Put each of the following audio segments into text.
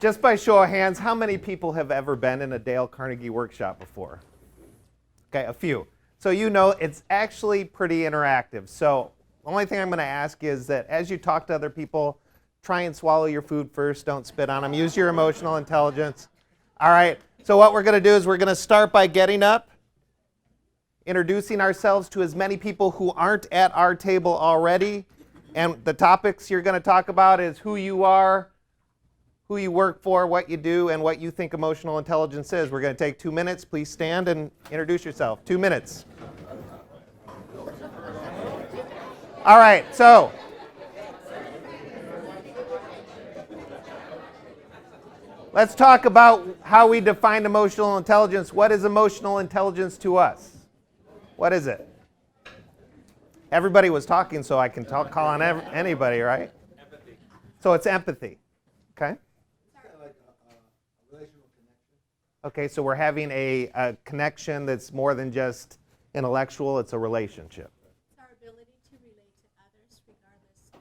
Just by show of hands, how many people have ever been in a Dale Carnegie workshop before? Okay, a few. So you know it's actually pretty interactive. So the only thing I'm going to ask is that as you talk to other people, try and swallow your food first. Don't spit on them. Use your emotional intelligence. All right. So what we're going to do is we're going to start by getting up, introducing ourselves to as many people who aren't at our table already. And the topics you're going to talk about is who you are, who you work for, what you do, and what you think emotional intelligence is. We're going to take 2 minutes. Please stand and introduce yourself. 2 minutes. All right, so let's talk about how we define emotional intelligence. What is emotional intelligence to us? What is it? Everybody was talking, so I can call on anybody, right? Empathy. So it's empathy. Okay? Like a relational connection. Okay, so we're having a connection that's more than just intellectual, it's a relationship. It's our ability to relate to others regardless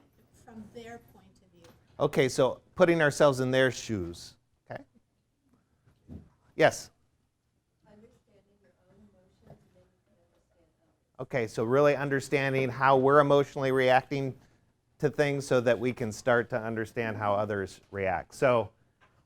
from their point of view. Okay, so putting ourselves in their shoes. Okay? Yes? Understanding your own emotions, and then you can understand others. Okay, so really understanding how we're emotionally reacting to things so that we can start to understand how others react. So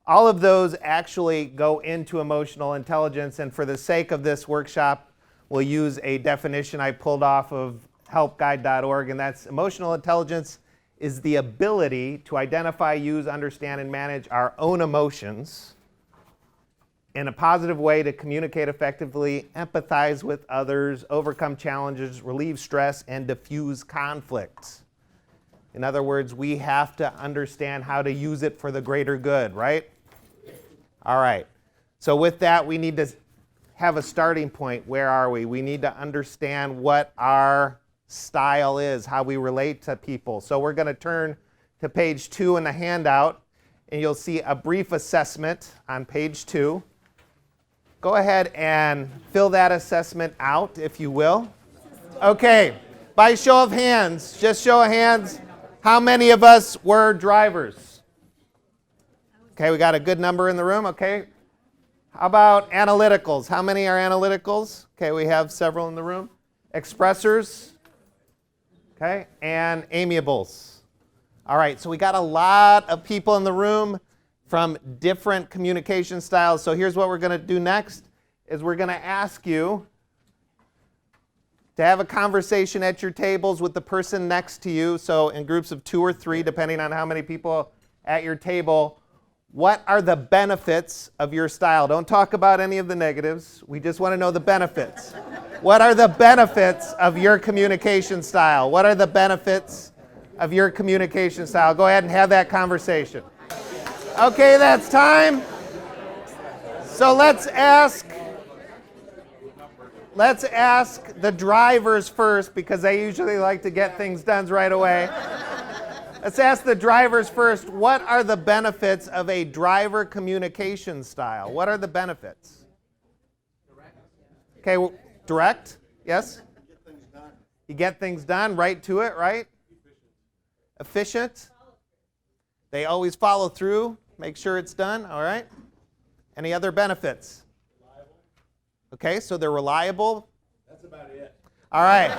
all of those actually go into emotional intelligence, and for the sake of this workshop, we'll use a definition I pulled off of helpguide.org, and that's emotional intelligence is the ability to identify, use, understand, and manage our own emotions in a positive way to communicate effectively, empathize with others, overcome challenges, relieve stress, and diffuse conflict. In other words, we have to understand how to use it for the greater good, right? All right. So with that, we need to have a starting point. Where are we? We need to understand what our style is, how we relate to people. So we're going to turn to page 2 in the handout, and you'll see a brief assessment on page 2. Go ahead and fill that assessment out, if you will. Okay. By show of hands, just show of hands, how many of us were drivers? Okay, we got a good number in the room, okay. How about analyticals? How many are analyticals? Okay, we have several in the room. Expressors, okay, and amiables. All right, so we got a lot of people in the room from different communication styles. So here's what we're going to do next, is we're going to ask you to have a conversation at your tables with the person next to you. So in groups of 2 or 3, depending on how many people at your table, what are the benefits of your style? Don't talk about any of the negatives. We just want to know the benefits. What are the benefits of your communication style? What are the benefits of your communication style? Go ahead and have that conversation. Okay, that's time. So let's ask the drivers first, because they usually like to get things done right away. Let's ask the drivers first, what are the benefits of a driver communication style? What are the benefits? Okay, direct? Yes? You get things done, right to it, right? Efficient? They always follow through, make sure it's done, all right? Any other benefits? Okay, so they're reliable. That's about it. All right.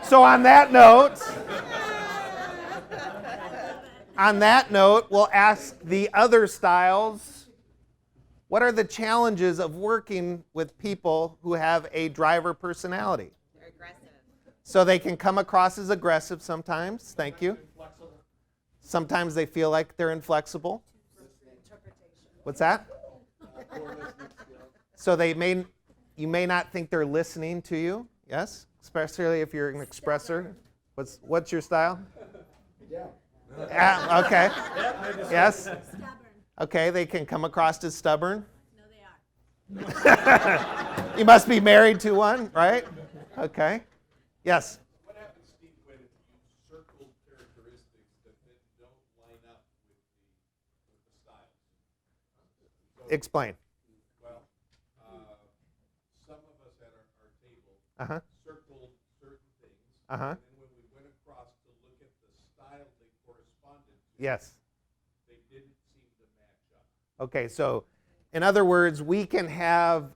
So on that note, we'll ask the other styles, what are the challenges of working with people who have a driver personality? They're aggressive. So they can come across as aggressive sometimes. Thank you. Sometimes they feel like they're inflexible. What's that? So you may not think they're listening to you. Yes? Especially if you're an expressor. What's your style? Yeah. Okay. Yes? Stubborn. Okay, they can come across as stubborn. No, they are. You must be married to one, right? Okay. Yes? What happens, Steve, when you circle characteristics that then don't line up with the styles? So, Explain. well, some of us at our table Uh-huh. circled certain things, Uh-huh. and then when we went across to look at the style they corresponded to, Yes. they didn't Okay, so in other words, we can have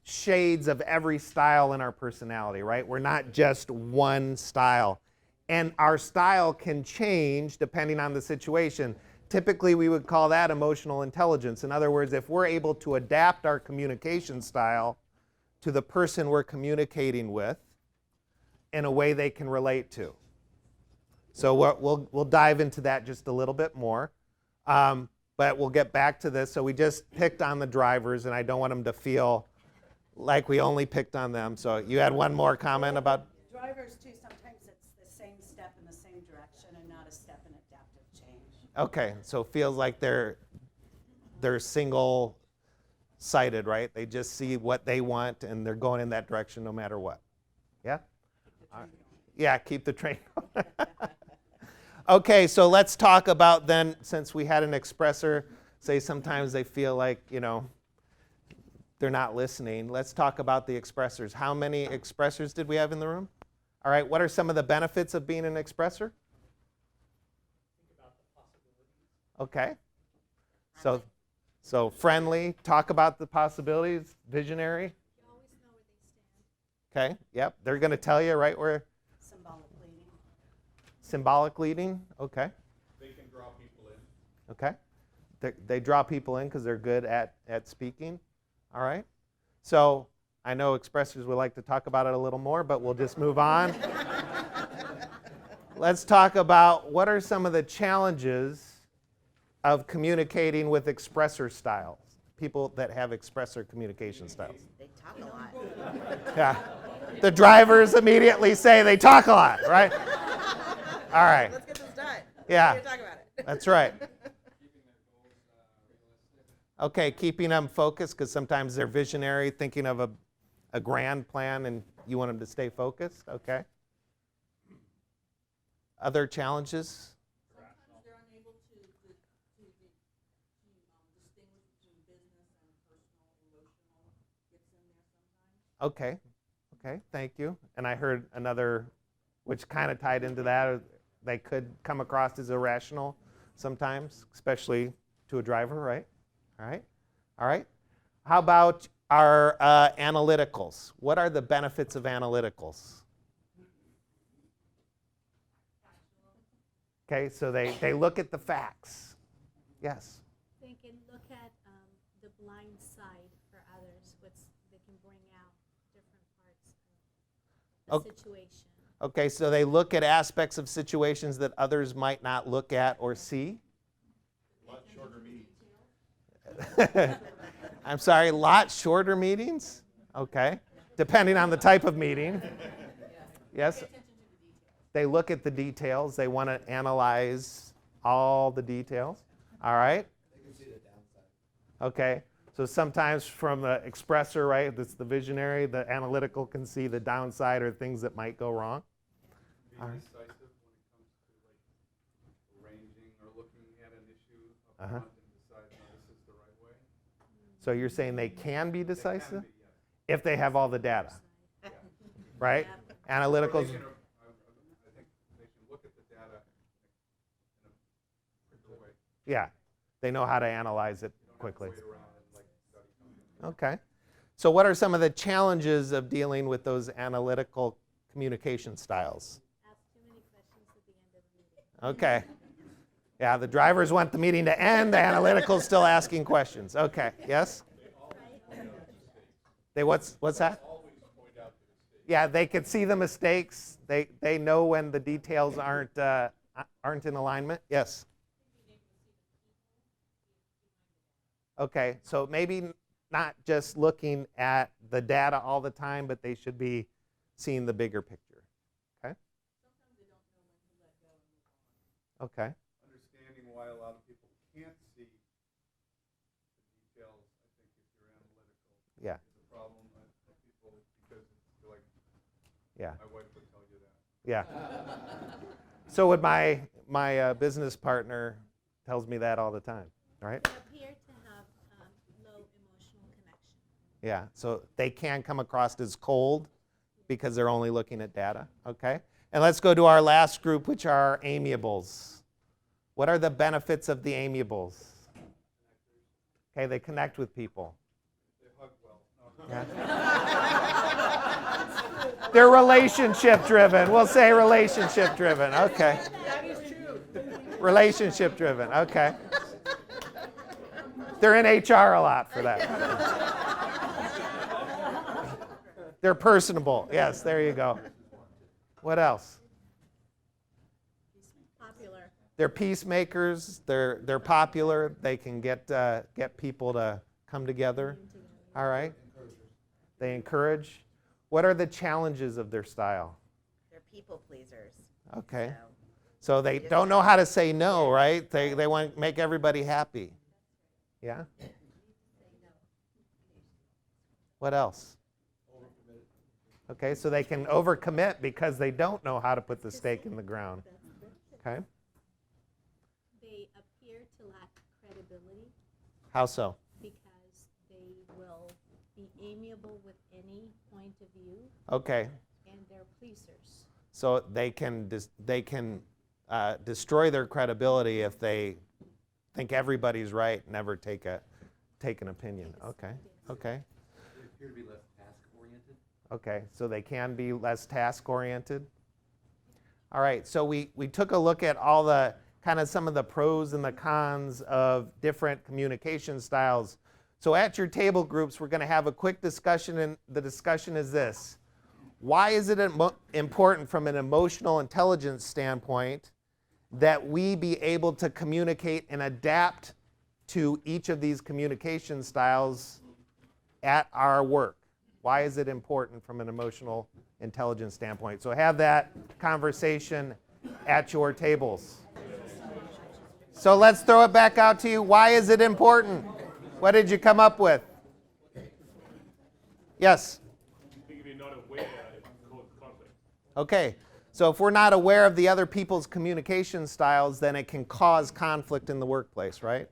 shades of every style in our personality, right? We're not just one style. And our style can change depending on the situation. Typically, we would call that emotional intelligence. In other words, if we're able to adapt our communication style to the person we're communicating with in a way they can relate to. So we'll dive into that just a little bit more. But we'll get back to this. So we just picked on the drivers, and I don't want them to feel like we only picked on them. So you had one more comment about? Drivers too, sometimes it's the same step in the same direction and not a step in adaptive change. Okay, so it feels like they're single-sided, right? They just see what they want, and they're going in that direction no matter what. Yeah? All right. Yeah, keep the train going. Okay, so let's talk about then, since we had an expressor, say sometimes they feel like, they're not listening. Let's talk about the expressors. How many expressors did we have in the room? All right, what are some of the benefits of being an expressor? Think about the possibilities. Okay. So friendly, talk about the possibilities, visionary. You always know where they stand. Okay, yep, they're going to tell you right where. Symbolic leading. Symbolic leading, okay. They can draw people in. Okay. They draw people in because they're good at speaking. All right. So I know expressors would like to talk about it a little more, but we'll just move on. Let's talk about what are some of the challenges of communicating with expressor styles, people that have expressor communication styles. They talk a lot. Yeah. The drivers immediately say they talk a lot, right? All right. Let's get this done. Yeah. Talk about it. That's right. Okay, keeping them focused because sometimes they're visionary, thinking of a grand plan, and you want them to stay focused. Okay. Other challenges? Sometimes they're unable to distinguish between business and personal, emotional gets in there sometimes. Okay. Okay, thank you. And I heard another, which kind of tied into that, they could come across as irrational sometimes, especially to a driver, right? All right. All right. How about our analyticals? What are the benefits of analyticals? Okay, so they look at the facts. Yes. They can look at the blind side for others, they can bring out different parts of the situation. Okay, so they look at aspects of situations that others might not look at or see. A lot shorter meetings. I'm sorry, lot shorter meetings? Okay, depending on the type of meeting. Yes? They look at the details. They want to analyze all the details. All right? They can see the downside. Okay, so sometimes from the expressor, right, that's the visionary, the analytical can see the downside or things that might go wrong. Being All right. decisive when it comes to like arranging or looking at an issue up Uh-huh. front and decide, no, this is the right way. So you're saying they can be They can decisive be, yes. if they have all the data, Yeah. right? Or Analyticals, they can, I think they can look at the data in a quicker way. yeah, they know how to analyze it You don't quickly. have to wait around and like study something. Okay. So what are some of the challenges of dealing with those analytical communication styles? Ask too many questions at the end of the meeting. Okay. Yeah, the drivers want the meeting to end, the analytical's still asking questions. Okay, yes? They what's that? Always point out the mistake. Yeah, they could see the mistakes. They know when the details aren't in alignment. Yes. Okay, so maybe not just looking at the data all the time, but they should be seeing the bigger picture. Okay? Okay. Understanding why a lot of people can't see the details, I think if you're analytical, Yeah. is a problem that people, because it's like, Yeah. my wife would tell you that. Yeah. So would my business partner tells me that all the time, right? They appear to have low emotional connection. Yeah. So they can come across as cold because they're only looking at data. Okay. And let's go to our last group, which are amiables. What are the benefits of the amiables? Okay, they connect with people. They hug well. No. Yeah. They're relationship driven. We'll say relationship driven. Okay. That is true. Relationship driven. Okay. They're in HR a lot for that. They're personable. Yes, there you go. What else? Popular. They're peacemakers. They're popular. They can get people to come together. All right. They encourage. What are the challenges of their style? They're people pleasers. Okay. So So they don't know how to say no, right? They want to make everybody happy. Yeah? What else? Okay, so they can overcommit because they don't know how to put the stake in the ground. Okay? They appear to lack credibility How so? because they will be amiable with any point of view, Okay. and they're pleasers. So they can destroy their credibility if they think everybody's right, never take an opinion. Okay. Okay. They appear to be less task-oriented. Okay, so they can be less task-oriented. All right, so we took a look at all the kind of some of the pros and the cons of different communication styles. So at your table groups, we're going to have a quick discussion, and the discussion is this. Why is it important from an emotional intelligence standpoint that we be able to communicate and adapt to each of these communication styles at our work? Why is it important from an emotional intelligence standpoint? So have that conversation at your tables. So let's throw it back out to you. Why is it important? What did you come up with? Yes? I think if you're not aware, it causes conflict. Okay, so if we're not aware of the other people's communication styles, then it can cause conflict in the workplace, right?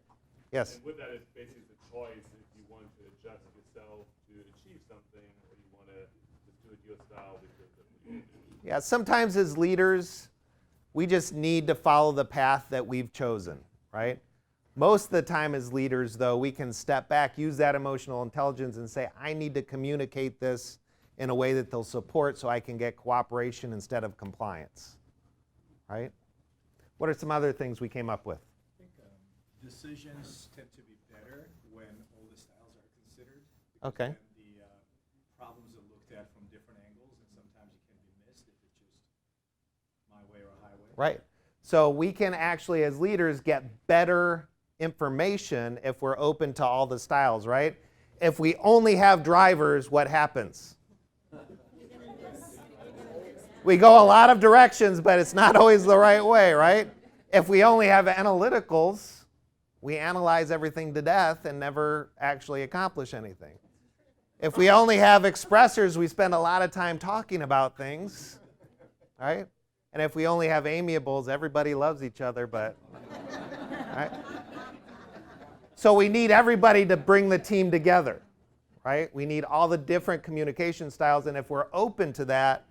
Yes? And with that, it's basically the choice if you want to adjust yourself to achieve something, or you want to just do it your style because that's what you do. Yeah, sometimes as leaders, we just need to follow the path that we've chosen, right? Most of the time as leaders, though, we can step back, use that emotional intelligence and say, I need to communicate this in a way that they'll support so I can get cooperation instead of compliance, right? What are some other things we came up with? I think decisions tend to be better when all the styles are considered. Okay. And the problems are looked at from different angles, and sometimes it can be missed if it's just my way or highway. Right. So we can actually, as leaders, get better information if we're open to all the styles, right? If we only have drivers, what happens? We go a lot of directions, but it's not always the right way, right? If we only have analyticals, we analyze everything to death and never actually accomplish anything. If we only have expressors, we spend a lot of time talking about things, right? And if we only have amiables, everybody loves each other, but, right? So we need everybody to bring the team together, right? We need all the different communication styles, and if we're open to that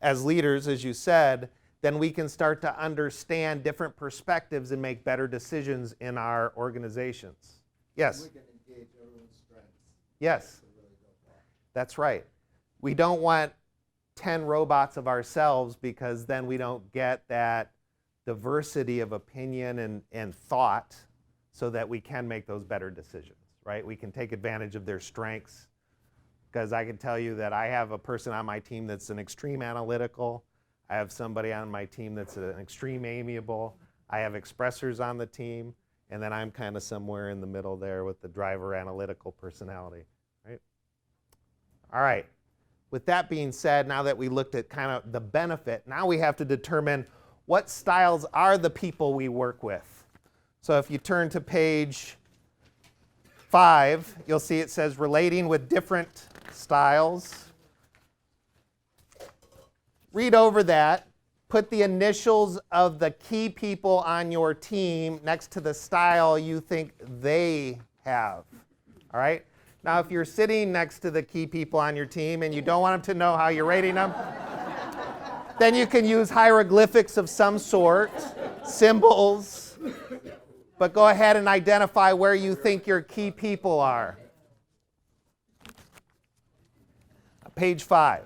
as leaders, as you said, then we can start to understand different perspectives and make better decisions in our organizations. Yes? We can engage everyone's strengths. Yes. To really go far. That's right. We don't want 10 robots of ourselves because then we don't get that diversity of opinion and thought so that we can make those better decisions, right? We can take advantage of their strengths, because I can tell you that I have a person on my team that's an extreme analytical. I have somebody on my team that's an extreme amiable. I have expressors on the team, and then I'm kind of somewhere in the middle there with the driver analytical personality, right? All right. With that being said, now that we looked at kind of the benefit, now we have to determine what styles are the people we work with. So if you turn to page 5, you'll see it says relating with different styles. Read over that. Put the initials of the key people on your team next to the style you think they have. All right? Now, if you're sitting next to the key people on your team and you don't want them to know how you're rating them, then you can use hieroglyphics of some sort, symbols, but go ahead and identify where you think your key people are. Page 5.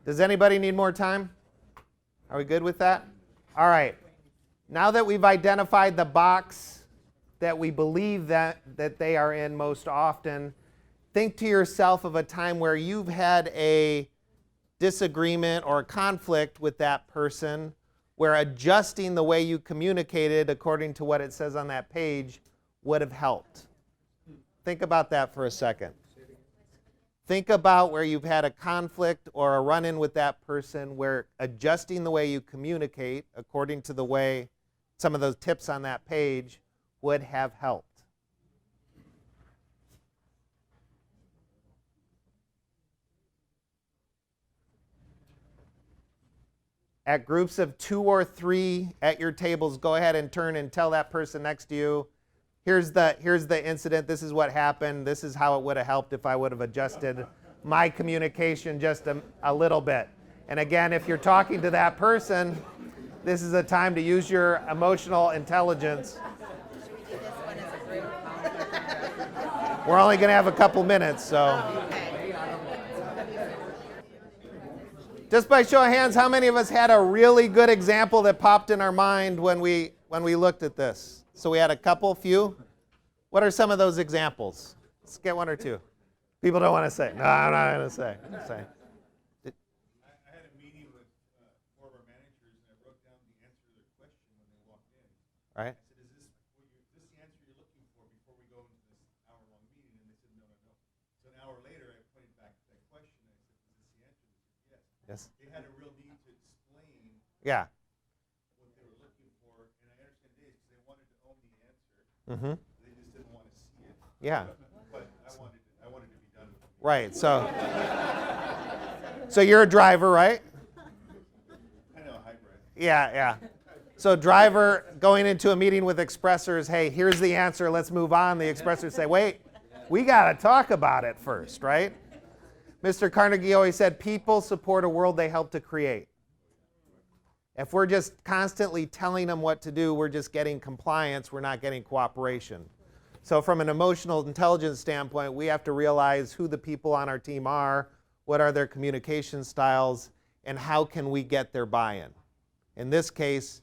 Does anybody need more time? Are we good with that? All right. Now that we've identified the box that we believe that they are in most often, think to yourself of a time where you've had a disagreement or a conflict with that person, where adjusting the way you communicated according to what it says on that page would have helped. Think about that for a second. Think about where you've had a conflict or a run-in with that person where adjusting the way you communicate according to the way some of those tips on that page would have helped. At groups of 2 or 3 at your tables, go ahead and turn and tell that person next to you, here's the incident, this is what happened, this is how it would have helped if I would have adjusted my communication just a little bit. And again, if you're talking to that person, this is a time to use your emotional intelligence. Should we do this one as a group? We're only going to have a couple minutes, so. Okay. Just by show of hands, how many of us had a really good example that popped in our mind when we looked at this? So we had a couple, few. What are some of those examples? Let's get 1 or 2. People don't want to say. No, I'm not going to say. I had a meeting with 4 of our managers, and I wrote down the answer to their question when they walked in. Right? I said, is this the answer you're looking for before we go into this hour-long meeting? And they said, no. So an hour later, I pointed back to that question, and I said, is this the answer? They said, yes. Yes. They had a real need to explain Yeah. what they were looking for, and I understand it is because they wanted to own the answer. Mm-hmm. They just didn't want to see it. Yeah. But I wanted to be done with it. Right. So you're a driver, right? Kind of a hybrid. Yeah. So driver going into a meeting with expressors, hey, here's the answer, let's move on. The expressors say, wait, we got to talk about it first, right? Mr. Carnegie always said, people support a world they help to create. If we're just constantly telling them what to do, we're just getting compliance, we're not getting cooperation. So from an emotional intelligence standpoint, we have to realize who the people on our team are, what are their communication styles, and how can we get their buy-in. In this case,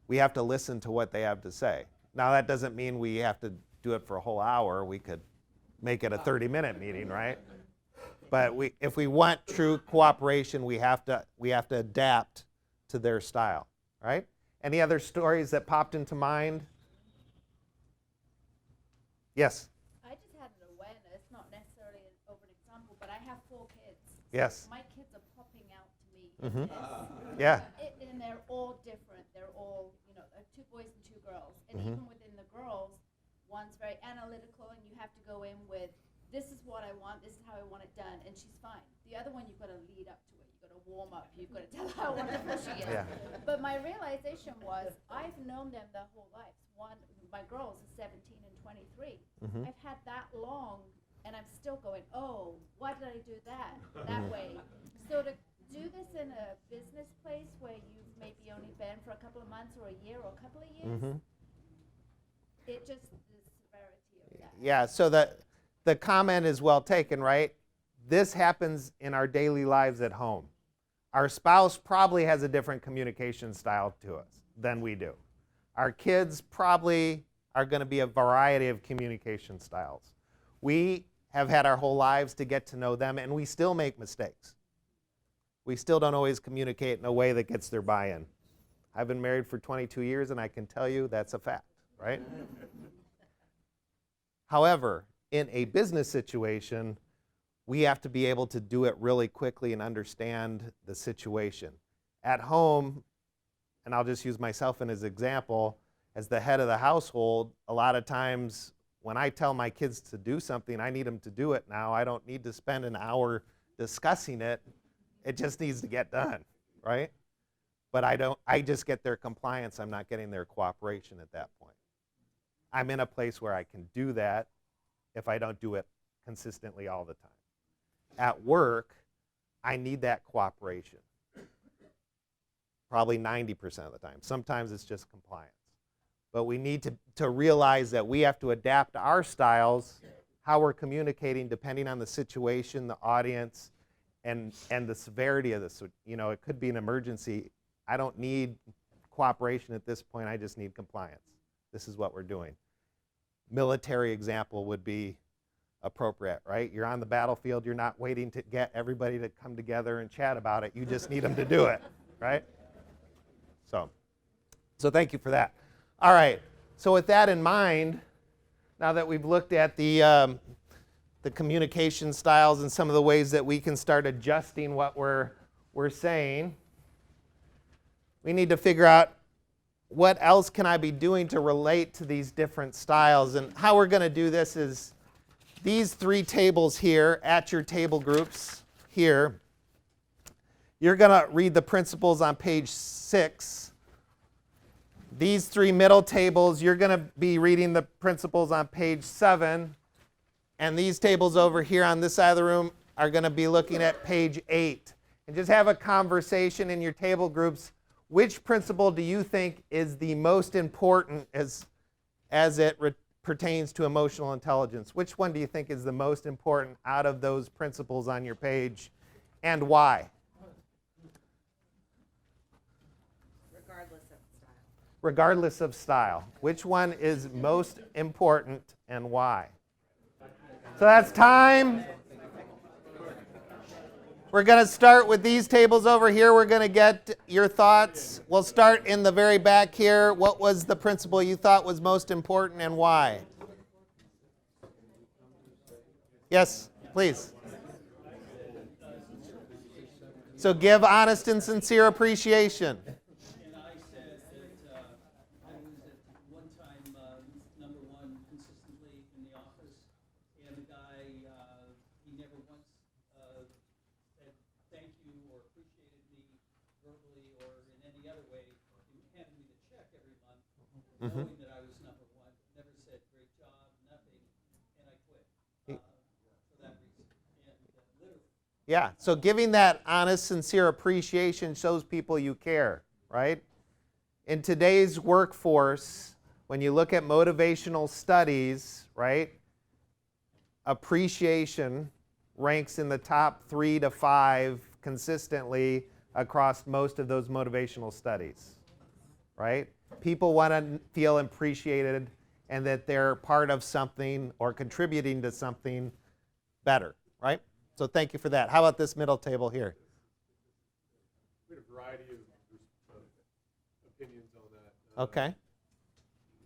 we have to listen to what they have to say. Now that doesn't mean we have to do it for a whole hour. We could make it a 30-minute meeting, right? But if we want true cooperation, we have to adapt to their style, right? Any other stories that popped into mind? Yes. I just had an awareness, not necessarily over an example, but I have 4 kids. Yes. My kids are popping out to me. Mm-hmm. in this. Yeah. And they're all different. They're all, 2 boys and 2 girls. And Mhm. even within the girls, one's very analytical, and you have to go in with, this is what I want, this is how I want it done, and she's fine. The other one, you've got to lead up to it. You've got to warm up. You've got to tell her how wonderful she is. Yeah. But my realization was, I've known them their whole lives. My girls are 17 and 23. Mhm. I've had that long, and I'm still going, oh, why did I do that way? So to do this in a business place where you've maybe only been for a couple of months or a year or a couple of years, Mhm. it just, the severity of that. Yeah, so the comment is well taken, right? This happens in our daily lives at home. Our spouse probably has a different communication style to us than we do. Our kids probably are going to be a variety of communication styles. We have had our whole lives to get to know them, and we still make mistakes. We still don't always communicate in a way that gets their buy-in. I've been married for 22 years, and I can tell you that's a fact, right? However, in a business situation, we have to be able to do it really quickly and understand the situation. At home, and I'll just use myself as an example, as the head of the household, a lot of times when I tell my kids to do something, I need them to do it now. I don't need to spend an hour discussing it. It just needs to get done, right? But I just get their compliance. I'm not getting their cooperation at that point. I'm in a place where I can do that if I don't do it consistently all the time. At work, I need that cooperation. probably 90% of the time. Sometimes it's just compliance. But we need to realize that we have to adapt our styles, how we're communicating, depending on the situation, the audience, and the severity of this. You know, it could be an emergency. I don't need cooperation at this point. I just need compliance. This is what we're doing. Military example would be appropriate, right? You're on the battlefield. You're not waiting to get everybody to come together and chat about it. You just need them to do it, right? So thank you for that. All right. So with that in mind, now that we've looked at the communication styles and some of the ways that we can start adjusting what we're saying, we need to figure out what else can I be doing to relate to these different styles. And how we're going to do this is these 3 tables here at your table groups here. You're going to read the principles on page 6. These 3 middle tables, you're going to be reading the principles on page 7. And these tables over here on this side of the room are going to be looking at page 8. And just have a conversation in your table groups. Which principle do you think is the most important as it pertains to emotional intelligence? Which one do you think is the most important out of those principles on your page, and why? Regardless of style. Which one is most important and why? So that's time. We're going to start with these tables over here. We're going to get your thoughts. We'll start in the very back here. What was the principle you thought was most important and why? Yes, please. So give honest and sincere appreciation. Knowing that I was number 1, never said great job, nothing, and I quit for that reason. And literally. Yeah, so giving that honest, sincere appreciation shows people you care, right? In today's workforce, when you look at motivational studies, right, appreciation ranks in the top 3 to 5 consistently across most of those motivational studies, right? People want to feel appreciated and that they're part of something or contributing to something better, right? So thank you for that. How about this middle table here? We had a variety of opinions on that. Okay.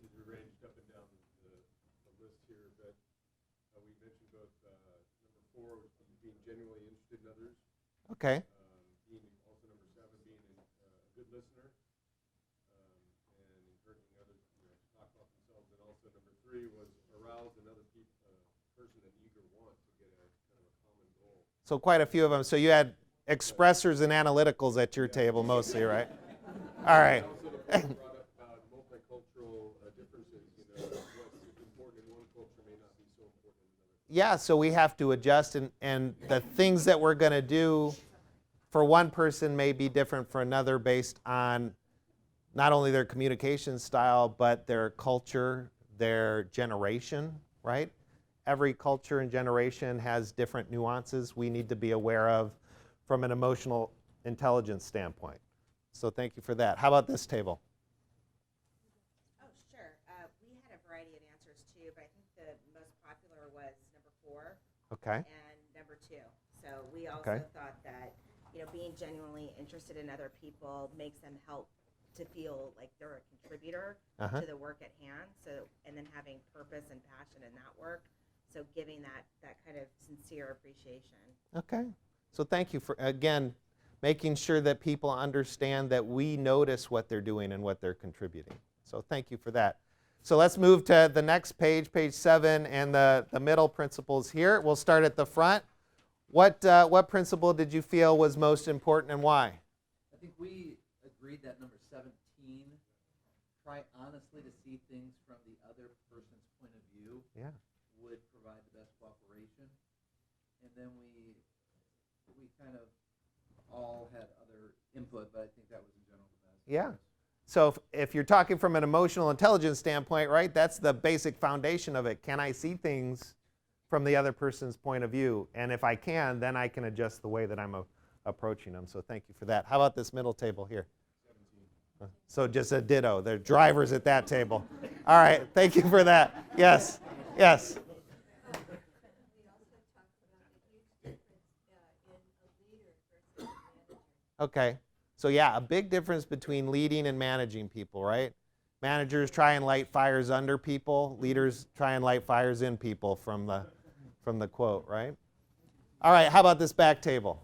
These are ranged up and down the list here, but we mentioned both number 4, which is being genuinely interested in others. Okay. Being also number 7, being a good listener. And also number 3 was arouse another person an eager want to get a kind of a common goal. So quite a few of them. So you had expressors and analyticals at your table mostly, right? All right. Also the point brought up about multicultural differences. You know, what's important in one culture may not be so important in another. Yeah, so we have to adjust, and the things that we're going to do for one person may be different for another based on not only their communication style, but their culture, their generation, right? Every culture and generation has different nuances we need to be aware of from an emotional intelligence standpoint. So thank you for that. How about this table? Oh, sure. We had a variety of answers too, but I think the most popular was number 4 Okay. and number 2. So we also thought that, being genuinely interested in other people makes them help to feel like they're a contributor to the work at hand. So, and then having purpose and passion in that work. So giving that kind of sincere appreciation. Okay. So thank you for, again, making sure that people understand that we notice what they're doing and what they're contributing. So thank you for that. So let's move to the next page, page 7, and the middle principles here. We'll start at the front. What principle did you feel was most important and why? I think we agreed that number 17, try honestly to see things from the other person's point of view, would provide the best cooperation. And then we kind of all had other input, but I think that was in general the Yeah. So if you're talking from an emotional intelligence standpoint, right, that's the basic foundation of it. Can I see things from the other person's point of view? And if I can, then I can adjust the way that I'm approaching them. So thank you for that. How about this middle table here? So just a ditto. They're drivers at that table. All right. Thank you for that. Yes. Yes. Okay. So yeah, a big difference between leading and managing people, right? Managers try and light fires under people. Leaders try and light fires in people from the quote, right? All right, how about this back table?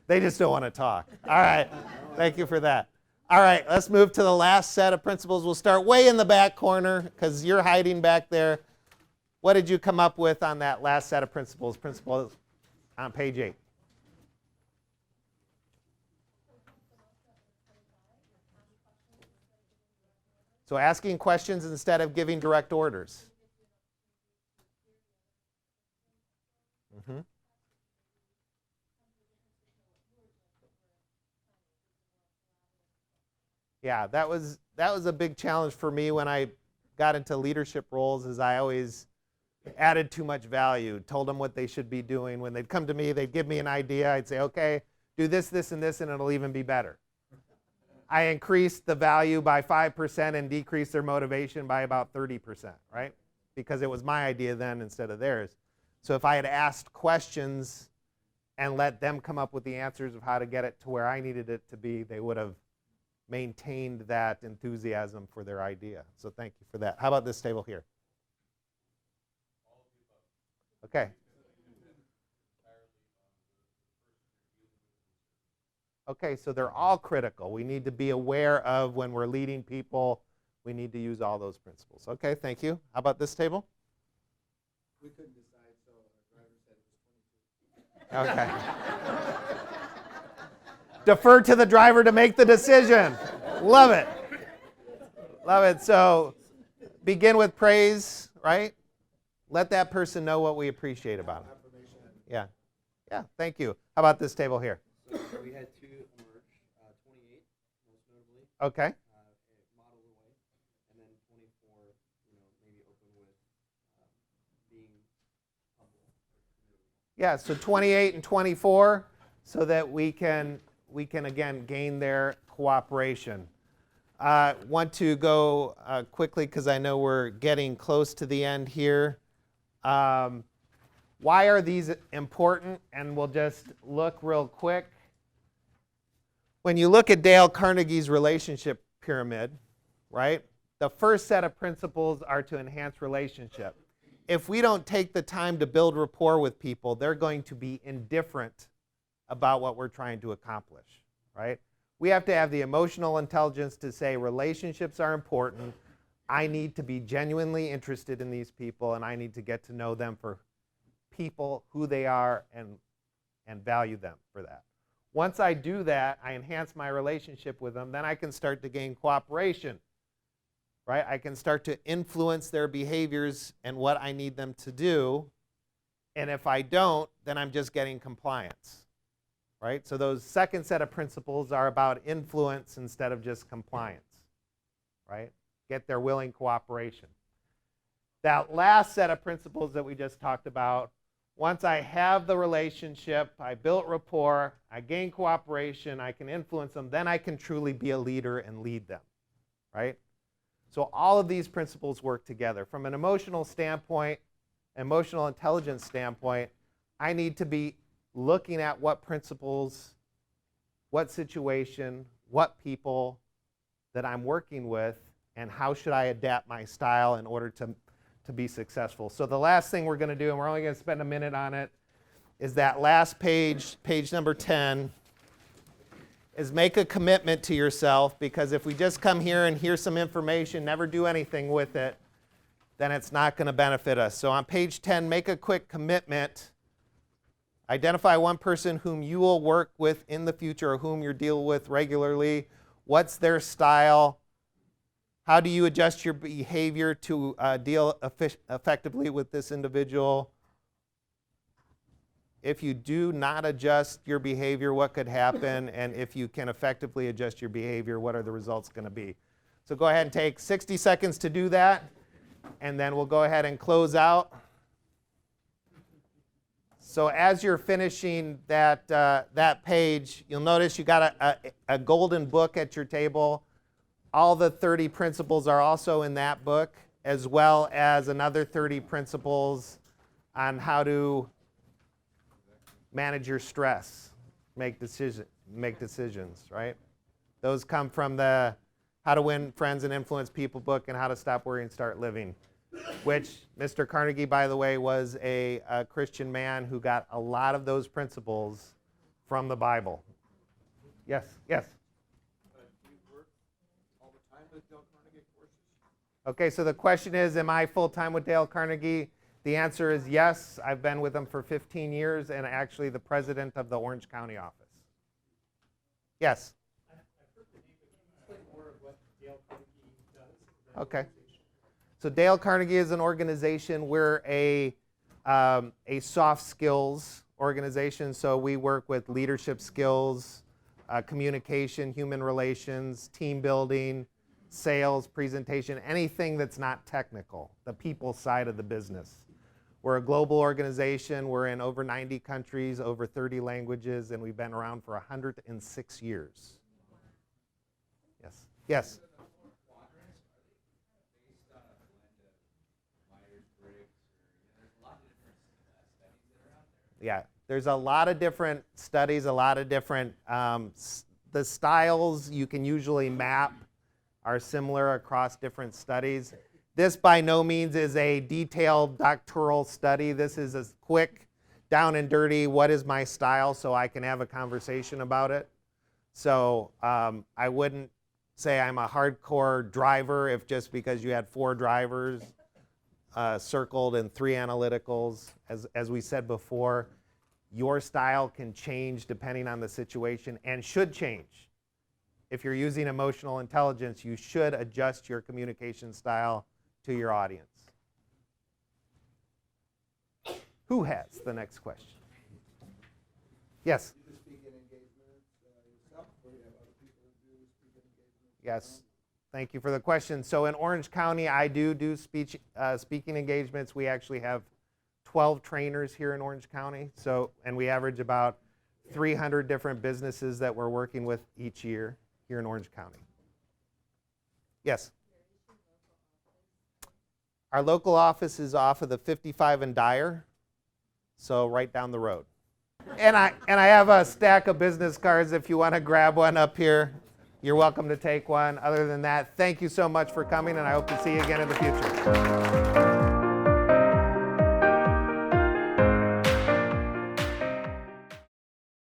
They just don't want to talk. All right, thank you for that. All right, let's move to the last set of principles. We'll start way in the back corner because you're hiding back there. What did you come up with on that last set of principles? Principles on page 8. So asking questions instead of giving direct orders. Mm-hmm. Yeah, that was a big challenge for me when I got into leadership roles, is I always added too much value, told them what they should be doing. When they'd come to me, they'd give me an idea. I'd say, okay, do this, this, and this, and it'll even be better. I increased the value by 5% and decreased their motivation by about 30%, right? Because it was my idea then instead of theirs. So if I had asked questions and let them come up with the answers of how to get it to where I needed it to be, they would have maintained that enthusiasm for their idea. So thank you for that. How about this table here? Okay. Okay, so they're all critical. We need to be aware of when we're leading people, we need to use all those principles. Okay, thank you. How about this table? We couldn't decide, so our driver said it was 22. Okay. Defer to the driver to make the decision. Love it. Love it. So begin with praise, right? Let that person know what we appreciate about them. Yeah. Yeah, thank you. How about this table here? So we had two emerge, 28 most notably. Okay. Model away, and then 24, maybe open with being humble. Yeah, so 28 and 24, so that we can again gain their cooperation. Want to go quickly because I know we're getting close to the end here. Why are these important? And we'll just look real quick. When you look at Dale Carnegie's relationship pyramid, right, the first set of principles are to enhance relationship. If we don't take the time to build rapport with people, they're going to be indifferent about what we're trying to accomplish, right? We have to have the emotional intelligence to say relationships are important. I need to be genuinely interested in these people, and I need to get to know them for people, who they are, and value them for that. Once I do that, I enhance my relationship with them, then I can start to gain cooperation, right? I can start to influence their behaviors and what I need them to do. And if I don't, then I'm just getting compliance, right? So those second set of principles are about influence instead of just compliance, right? Get their willing cooperation. That last set of principles that we just talked about, once I have the relationship, I built rapport, I gain cooperation, I can influence them, then I can truly be a leader and lead them, right? So all of these principles work together. From an emotional standpoint, emotional intelligence standpoint, I need to be looking at what principles, what situation, what people that I'm working with, and how should I adapt my style in order to be successful. So the last thing we're going to do, and we're only going to spend a minute on it, is that last page, page number 10, is make a commitment to yourself, because if we just come here and hear some information, never do anything with it, then it's not going to benefit us. So on page 10, make a quick commitment. Identify one person whom you will work with in the future or whom you deal with regularly. What's their style? How do you adjust your behavior to deal effectively with this individual? if you do not adjust your behavior, what could happen? And if you can effectively adjust your behavior, what are the results going to be? So go ahead and take 60 seconds to do that, and then we'll go ahead and close out. So as you're finishing that page, you'll notice you got a golden book at your table. All the 30 principles are also in that book, as well as another 30 principles on how to manage your stress, make decisions, right? Those come from the How to Win Friends and Influence People book and How to Stop Worrying and Start Living, which Mr. Carnegie, by the way, was a Christian man who got a lot of those principles from the Bible. Yes, yes. Do you work all the time with Dale Carnegie courses? Okay, so the question is, am I full-time with Dale Carnegie? The answer is yes. I've been with him for 15 years and actually the president of the Orange County office. Yes? I've heard the name, but can you explain more of what Dale Carnegie does? Okay. So Dale Carnegie is an organization. We're a soft skills organization. So we work with leadership skills, communication, human relations, team building, sales, presentation, anything that's not technical, the people side of the business. We're a global organization. We're in over 90 countries, over 30 languages, and we've been around for 106 years. Yes. Yes. Yeah, there's a lot of different studies, a lot of different, the styles you can usually map are similar across different studies. This by no means is a detailed doctoral study. This is a quick, down and dirty, what is my style, so I can have a conversation about it. So I wouldn't say I'm a hardcore driver if just because you had 4 drivers circled and 3 analyticals. As we said before, your style can change depending on the situation and should change. If you're using emotional intelligence, you should adjust your communication style to your audience. Who has the next question? Yes? Do you speak in engagements yourself, or you have other people who do speaking engagements? Yes. Thank you for the question. So in Orange County, I do speaking engagements. We actually have 12 trainers here in Orange County. And we average about 300 different businesses that we're working with each year here in Orange County. Yes? Our local office is off of the 55 and Dyer, so right down the road. And I have a stack of business cards if you want to grab one up here. You're welcome to take one. Other than that, thank you so much for coming, and I hope to see you again in the future.